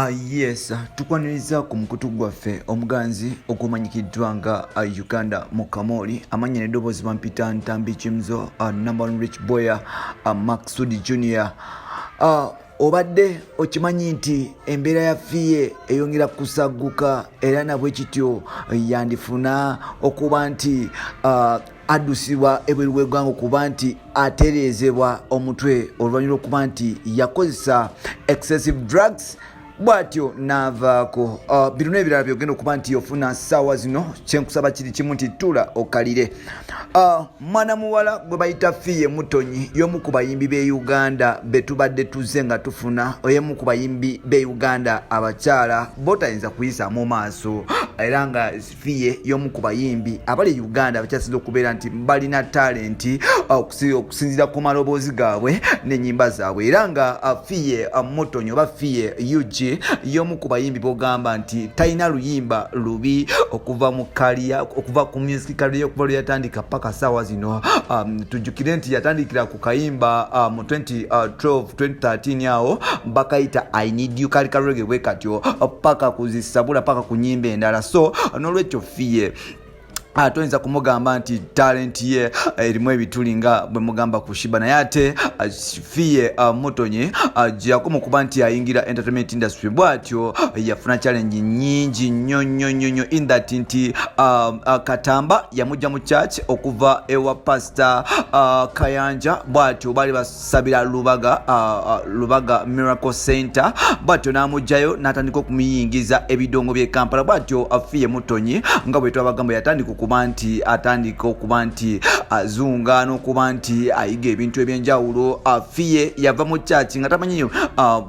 Yes, tukwaniriza ku mukutu gwaffe omuganzi okumanyikiddwa nga Uganda Mukamooli amanya n'eddoboozi bampita Ntambi Kimzo, number one rich boy, Maxud Junior. Obadde okimanyi nti embeera ya Fille eyongera kusagguka era nabwe kityo yandifuna okuba nti addusibwa ebweru w'eggwanga okuba nti atereezebwa omutwe oluvannyuma lw'okuba nti yakozesa excessive drugs bwatyo n'avaako. Bino n'ebirala byogenda okuba nti ofuna ssaawa zino kyenkusaba kiri kimu nti tula okalire. Mwana muwala gwe bayita Fille Mutonyi y'omu ku bayimbi b'e Uganda be tubadde tuzze nga tufuna y'omu ku bayimbi b'e Uganda abakyala botayinza kuyisa mu maaso era nga Fille y'omu ku bayimbi abali Uganda abakyasinza okubeera nti balina talenti okusinziira ku maloboozi gaabwe n'ennyimba zaabwe era nga Fille Mutonyi oba Fille UG y'omu ku bayimbi bogamba nti talina luyimba lubi okuva mu kaliya okuva ku music career okuva lwe yatandika paka ssaawa zino. Tujjukire nti yatandikira ku kayimba mu 2013 awo bakayita I Need You kali karege bwe katyo paka kuzisabula paka ku nnyimba endala. So n'olwekyo Fille toyinza kumugamba nti talenti ye erimu ebituli nga bwe mugamba kushiba naye ate Fille Mutonyi gyeyakoma okuba nti ayingira entertainment industry bwatyo yafuna challenge nyingi nnyo in that nti Katamba yamujja mu church okuva ewa pastor Kayanja bwatyo bali basabira Lubaga Miracle Center bwatyo n'amujjayo n'atandika okumuyingiza ebidongo by'e Kampala bwatyo Fille Mutonyi nga bwe twabagamba yatandika okuba nti atandika okuba nti azunga n'okuba nti ayiga ebintu ebyenjawulo. Fille yava mu kyaki nga tamanyiyo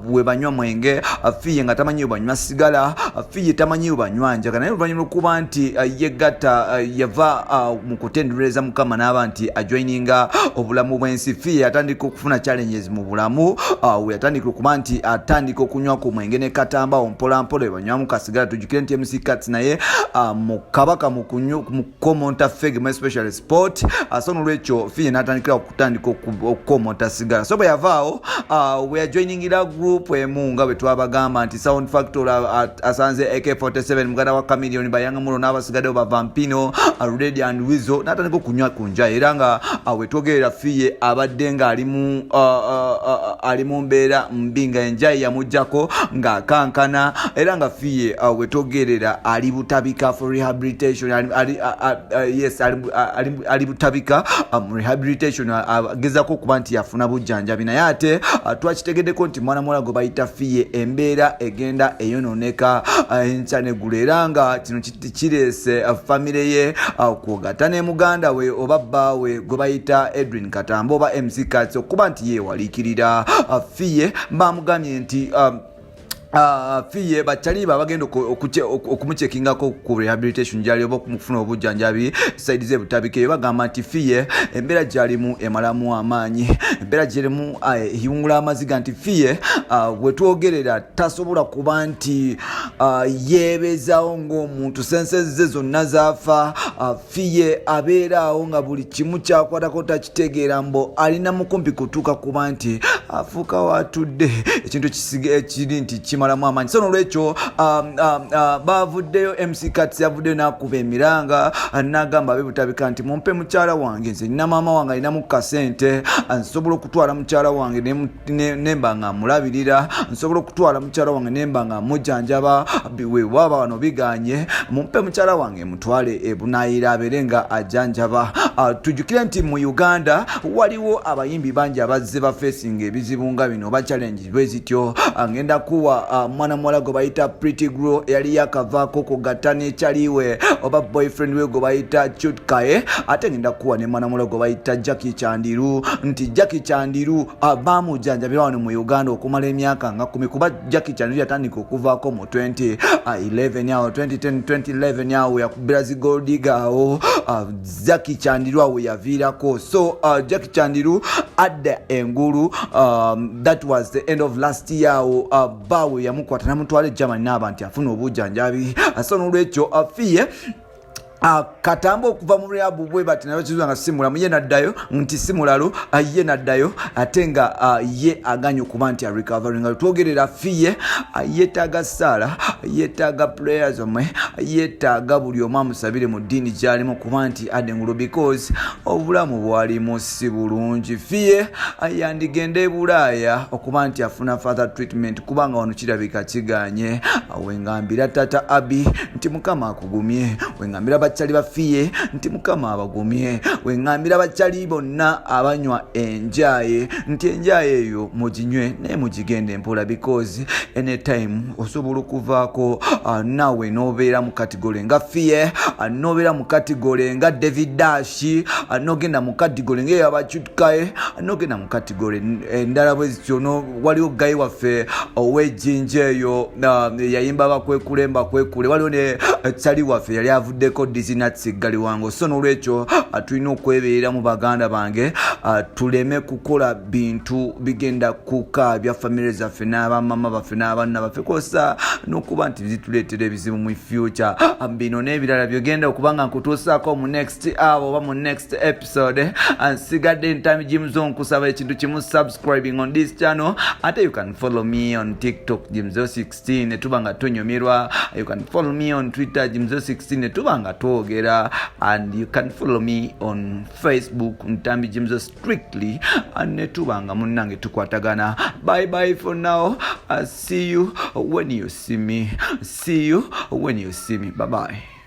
bwe banywa mwenge, Fille nga tamanyiyo banywa sigala, Fille tamanyiyo banywa njaga naye oluvannyuma lw'okuba nti yegatta yava mu kutendereza Mukama n'aba nti ajoininga obulamu bw'ensi. Fille yatandika okufuna challenges mu bulamu we yatandika okuba nti atandika okunywa ku mwenge ne Katamba ompolampola we banywamu kasigala. Tujjukire nti MC Cats naye mu kabaka mu komonta fege especially sport so n'olwekyo Fille n'atandikira okutandika okukomonta sigala. So bwe yavaawo we yajoiningira group emu nga bwe twabagamba nti Sound Factor asanze AK47 muganda wa Chameleon bayanga mulo n'abasigaddeyo ba Vampino Red and Weasel n'atandika okunywa ku nja era nga we twogerera Fille abadde nga ali mu mbeera mbinga enjayi yamujjako ng'akankana era nga Fille we twogerera ali butabika for rehabilitation yes ali butabika rehabilitation agezako okuba nti yafuna bujjanjabi naye ate twakitegeddeko nti mwana muwala gwe bayita Fille embeera egenda eyononeka enkyaneggulo era nga kino kireese famire ye kwogatta ne muganda we oba bbaawe gwe bayita Edwin Katamba oba MC Cats okuba nti yeewaliikirira. Fille bamugambye nti Fille bachaliba bagenda okumuchekingako ku rehabilitation jali oba kumufuna obujjanjabi side ze butabike bagamba nti Fille embeera gyalimu emalamu amaanyi embeera gyalimu hiwungula amaziga nti Fille wetwogerera tasobola kuba nti yeebezaawo ng'omuntu sense ze zonna zaafa. Fille abeeraawo nga buli kimu kyakwatako takitegeera mbo alina mukumpi kutuuka kuba nti afuuka watudde ekintu ekiri nti malamu amanyi. So n'olwekyo bavuddeyo MC Cats yavuddeyo n'akuba emiranga n'agamba abebutabika nti mumpe mukyala wange nze nina maama wange alinamu kasente nsobola okutwala mukyala wange nemba nga mulabirira nsobola okutwala mukyala wange nemba nga mujjanjaba wewaba wano biganye mumpe mukyala wange mutwale ebunaayira abeere nga ajjanjaba. Tujjukire nti mu Uganda waliwo abayimbi bangi abazze bafeesinga ebizibu nga bino oba challenge bwe zityo. Ngenda kuwa mwana muwala gwe bayita Pretty Girl yali yakavaako kugatta n'ekyaliwe oba boyfriend we gwe bayita Chutkaye ate ngenda kuwa ne mwana muwala gwe bayita Jackie Chandiru nti Jackie Chandiru baamujjanjabira wano mu Uganda okumala emyaka nga 10 kuba Jackie Chandiru yatandika okuvaako mu 2011 awo 2011 awo yakubira zi gold digger awo Jackie Chandiru awo yaviirako. So Jackie Chandiru adda engulu that was the end of last year awo bawe yamukwata namutwala Germany n'aba nti afuna obujjanjabi. So n'olwekyo Fille Katambo okuva mu rehab bwe bati nayo kizwa nga simula ye naddayo nti simulalo ye naddayo ate nga ye aganya okuba nti recovering nga twogerera Fille yeetaaga sala yeetaaga prayers omwe yeetaaga buli omu amusabire mu ddiini gy'alimu kuba nti adengulo because obulamu bwalimu si bulungi. Fille yandigenda e Bulaaya okuba nti afuna further treatment kubanga wano kirabika kiganye. Wengambira tata Abi nti Mukama akugumye, wengambira bakyali ba Fille nti Mukama abagumye, wengambira bakyali bonna abanywa enjaye nti enjaye eyo muginywe naye mugigende mpola because anytime osobola okuvaako nawe n'obeera mu kategole nga Fille, n'obeera mu kategole nga David Dash, n'ogenda mu kategole nga ey'abakyukaye, n'ogenda mu kategole endala bwe zityo. Waliwo gayi waffe ow'ejjinja eyo yayimba bakwekule mbakwekule, waliwo ne Chali waffe yali avuddeko Dizinatsi Galiwango. So n'olwekyo tulina okwebeera mu baganda bange tuleme kukola bintu bigenda kukaabya famire zaffe n'abamama baffe n'abaana baffe kosa n'okuba nti zituleetera ebizibu mu future. Bino n'ebirala byogenda okubanga nkutuusaako mu next hour oba mu next episode. Nsigadde ntami Jimzo nkusaba ekintu kimu, subscribing on this channel. Ate you can follow me on TikTok Jimzo16 netubanga tonyumirwa. You can follow me on Twitter Jimzo16 netubanga twogera, and you can follow me on Facebook Ntambi Jimzo strictly netubanga munnange tukwatagana. Bye bye for now. See you when you see me. See you when you see me. Bye bye.